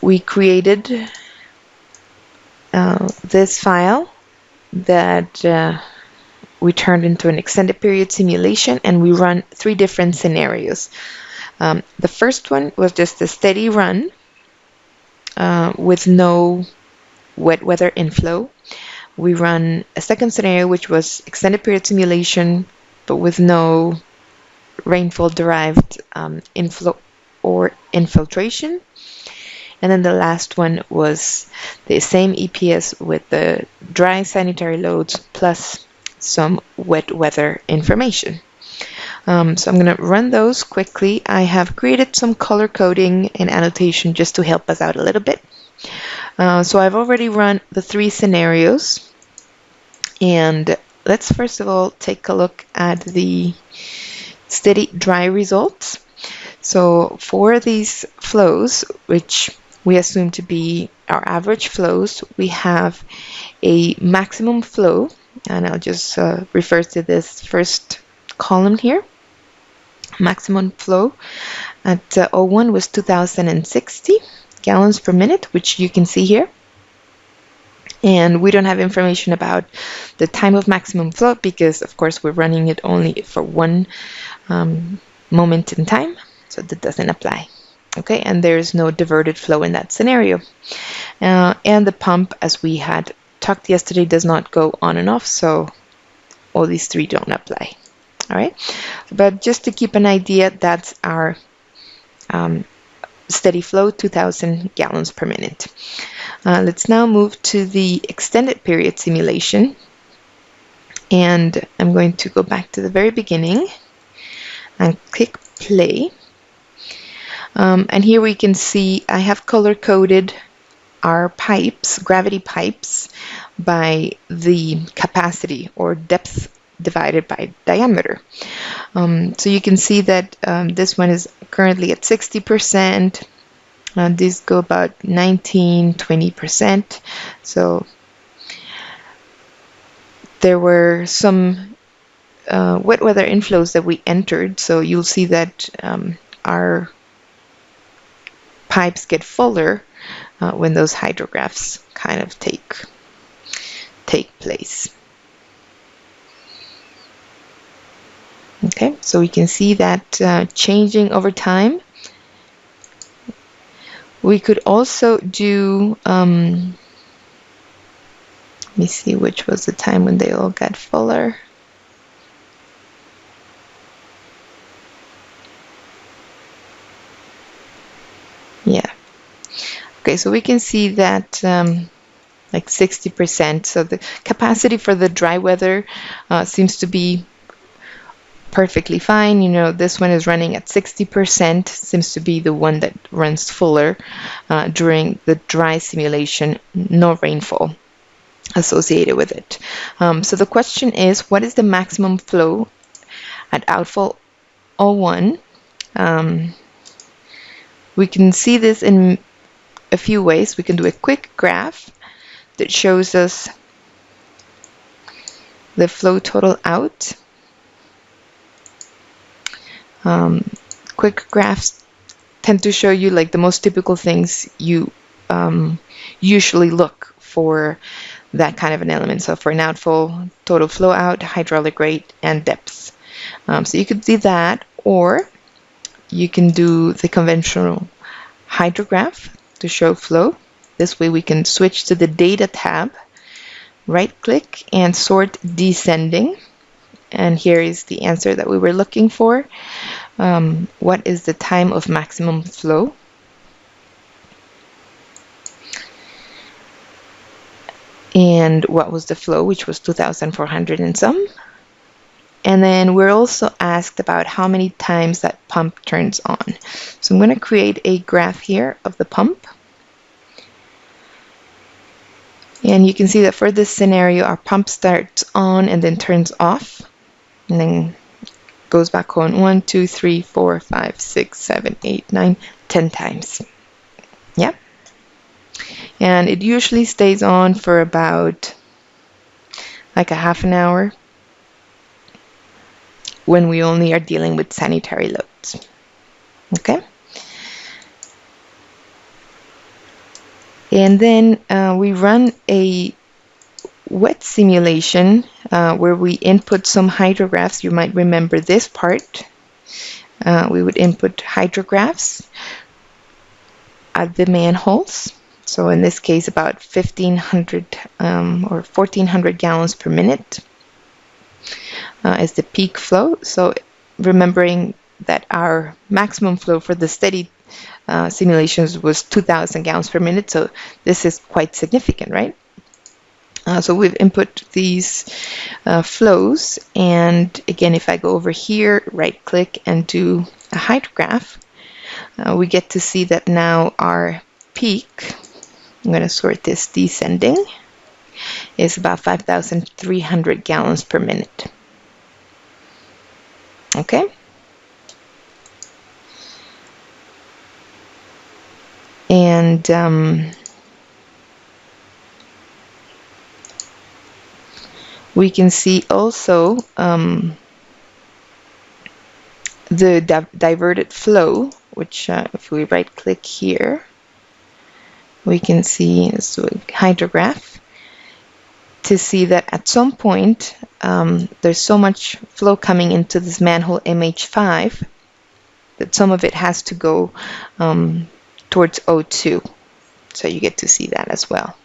we created this file that we turned into an extended period simulation, and we run 3 different scenarios. The first one was just a steady run with no wet weather inflow. We run a second scenario, which was extended period simulation, but with no rainfall derived inflow or infiltration. And then the last one was the same EPS with the dry sanitary loads plus some wet weather information. So I'm going to run those quickly. I have created some color coding and annotation just to help us out a little bit. So I've already run the 3 scenarios, and let's first of all take a look at the steady dry results. So for these flows, which we assume to be our average flows, we have a maximum flow, and I'll just refer to this first column here. Maximum flow at O1 was 2060 gallons per minute, which you can see here. And we don't have information about the time of maximum flow because, of course, we're running it only for one moment in time, so that doesn't apply. Okay, and there's no diverted flow in that scenario. And the pump, as we had talked yesterday, does not go on and off, so all these 3 don't apply. All right, but just to keep an idea, that's our steady flow, 2000 gallons per minute. Let's now move to the extended period simulation. And I'm going to go back to the very beginning and click play. And here we can see I have color coded our pipes, gravity pipes, by the capacity or depth divided by diameter. So you can see that this one is currently at 60%. These go about 19-20%. So there were some wet weather inflows that we entered. So you'll see that our pipes get fuller when those hydrographs kind of take place. Okay, so we can see that changing over time. We could also do, let me see which was the time when they all got fuller. Yeah. Okay, so we can see that like 60%. So the capacity for the dry weather seems to be perfectly fine. You know, this one is running at 60%, seems to be the one that runs fuller during the dry simulation, no rainfall associated with it. So the question is, what is the maximum flow at outfall 01? We can see this in a few ways. We can do a quick graph that shows us the flow total out. Quick graphs tend to show you like the most typical things you usually look for that kind of an element. So for an outfall, total flow out, hydraulic rate, and depth. So you could do that, or you can do the conventional hydrograph to show flow. This way we can switch to the data tab, right click, and sort descending. And here is the answer that we were looking for. What is the time of maximum flow? And what was the flow, which was 2,400 and some. And then we're also asked about how many times that pump turns on. So I'm going to create a graph here of the pump. And you can see that for this scenario, our pump starts on and then turns off. And then goes back on 1, 2, 3, 4, 5, 6, 7, 8, 9, 10 times. Yeah. And it usually stays on for about like a half an hour when we only are dealing with sanitary loads. Okay. And then we run a wet simulation where we input some hydrographs. You might remember this part. We would input hydrographs at the manholes. So in this case, about 1,500 or 1,400 gallons per minute is the peak flow. So remembering that our maximum flow for the steady simulations was 2,000 gallons per minute. So this is quite significant, right? So we've input these flows, and again, if I go over here, right click and do a hydrograph, we get to see that now our peak, I'm going to sort this descending, is about 5,300 gallons per minute. Okay. And we can see also the diverted flow, which if we right click here, we can see this hydrograph to see that at some point there's so much flow coming into this manhole MH5 that some of it has to go towards O2. So you get to see that as well.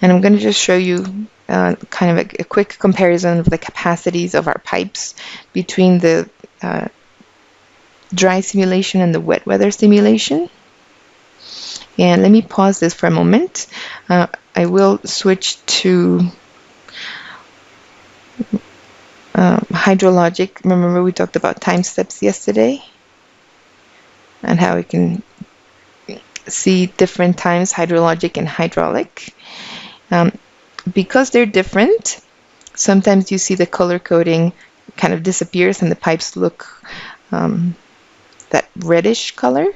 And I'm going to just show you kind of a quick comparison of the capacities of our pipes between the dry simulation and the wet weather simulation. And let me pause this for a moment. I will switch to hydrologic. Remember we talked about time steps yesterday and how we can see different times, hydrologic and hydraulic. Because they're different, sometimes you see the color coding kind of disappears and the pipes look that reddish color.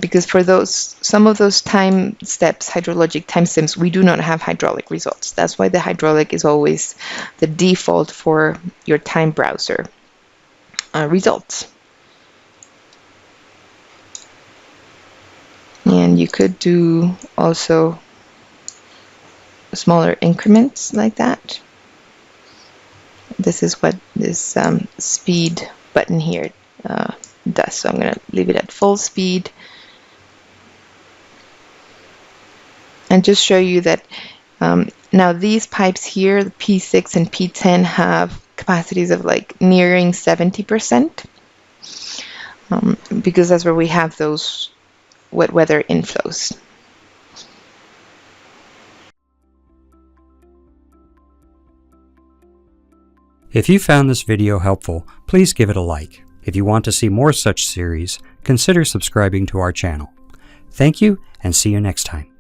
Because for some of those time steps, hydrologic time steps, we do not have hydraulic results. That's why the hydraulic is always the default for your time browser results. And you could do also smaller increments like that. This is what this speed button here does. So I'm going to leave it at full speed and just show you that now these pipes here, the P6 and P10, have capacities of like nearing 70%, because that's where we have those wet weather inflows. If you found this video helpful, please give it a like. If you want to see more such series, consider subscribing to our channel. Thank you, and see you next time.